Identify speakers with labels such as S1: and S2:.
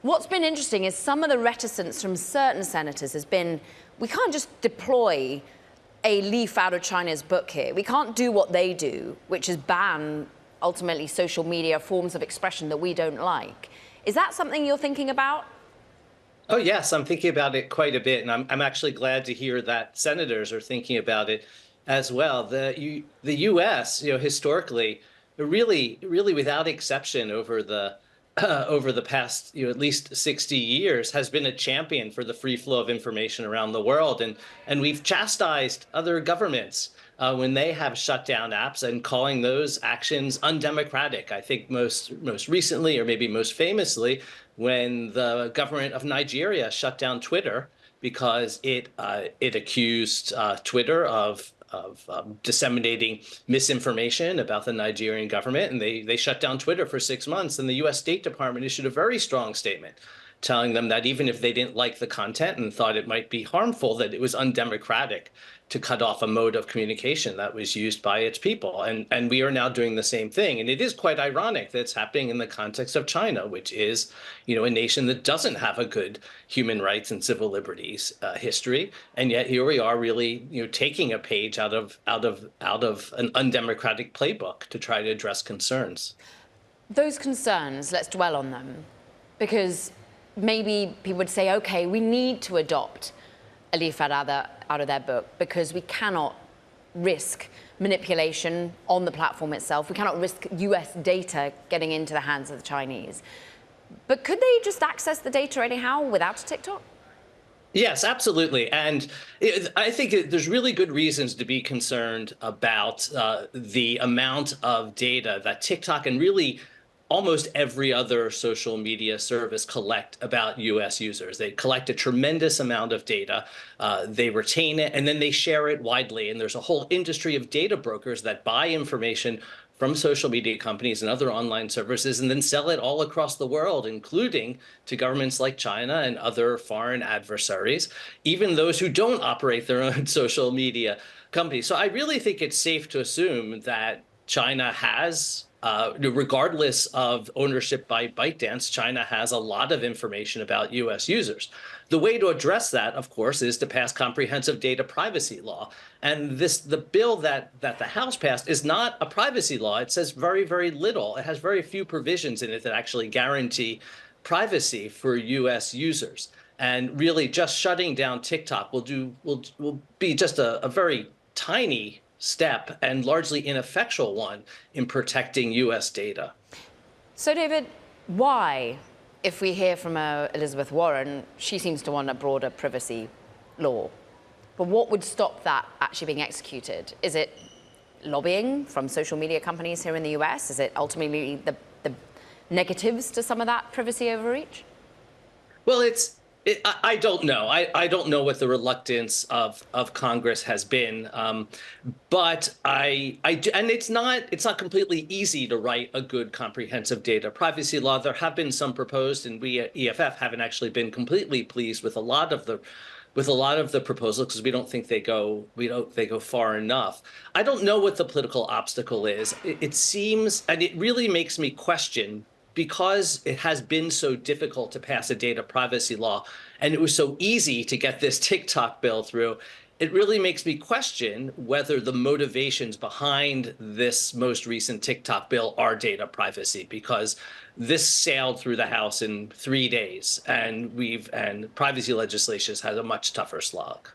S1: What's been interesting is some of the reticence from certain senators has been, we can't just deploy a leaf out of China's book here. We can't do what they do, which is ban, ultimately, social media forms of expression that we don't like. Is that something you're thinking about?
S2: Oh, yes, I'm thinking about it quite a bit, and I'm actually glad to hear that senators are thinking about it as well. The U.S., historically, really without exception over the over the past, at least 60 years, has been a champion for the free flow of information around the world, and we've chastised other governments when they have shut down apps and calling those actions undemocratic. I think most recently, or maybe most famously, when the government of Nigeria shut down Twitter because it accused Twitter of disseminating misinformation about the Nigerian government, and they shut down Twitter for 6 months. And the U.S. State Department issued a very strong statement telling them that even if they didn't like the content and thought it might be harmful, that it was undemocratic to cut off a mode of communication that was used by its people. And we are now doing the same thing. And it is quite ironic that it's happening in the context of China, which is, a nation that doesn't have a good human rights and civil liberties history. And yet here we are really, taking a page out of an undemocratic playbook to try to address concerns.
S1: Those concerns, let's dwell on them, because maybe people would say, okay, we need to adopt a leaf out of their book because we cannot risk manipulation on the platform itself. We cannot risk US data getting into the hands of the Chinese. But could they just access the data anyhow without TikTok?
S2: Yes, absolutely. And I think there's really good reasons to be concerned about the amount of data that TikTok and really almost every other social media service collect about US users. They collect a tremendous amount of data, they retain it, and then they share it widely. And there's a whole industry of data brokers that buy information from social media companies and other online services and then sell it all across the world, including to governments like China and other foreign adversaries, even those who don't operate their own social media companies. So I really think it's safe to assume that China has, regardless of ownership by ByteDance, China has a lot of information about US users. The way to address that, of course, is to pass comprehensive data privacy law. And the bill that the House passed is not a privacy law. It says very, very little. It has very few provisions in it that actually guarantee privacy for US users. And really just shutting down TikTok will be just a very tiny step and largely ineffectual one in protecting US data.
S1: So, David, why, if we hear from Elizabeth Warren, she seems to want a broader privacy law, but what would stop that actually being executed? Is it lobbying from social media companies here in the US? Is it ultimately the negatives to some of that privacy overreach?
S2: Well, I don't know. I don't know what the reluctance of Congress has been, but and it's not completely easy to write a good comprehensive data privacy law. There have been some proposed, and we at EFF haven't actually been completely pleased with a lot of the proposals because we don't think they go far enough. I don't know what the political obstacle is. It seems, and it really makes me question, because it has been so difficult to pass a data privacy law and it was so easy to get this TikTok bill through, it really makes me question whether the motivations behind this most recent TikTok bill are data privacy, because this sailed through the House in 3 days and privacy legislation has had a much tougher slog.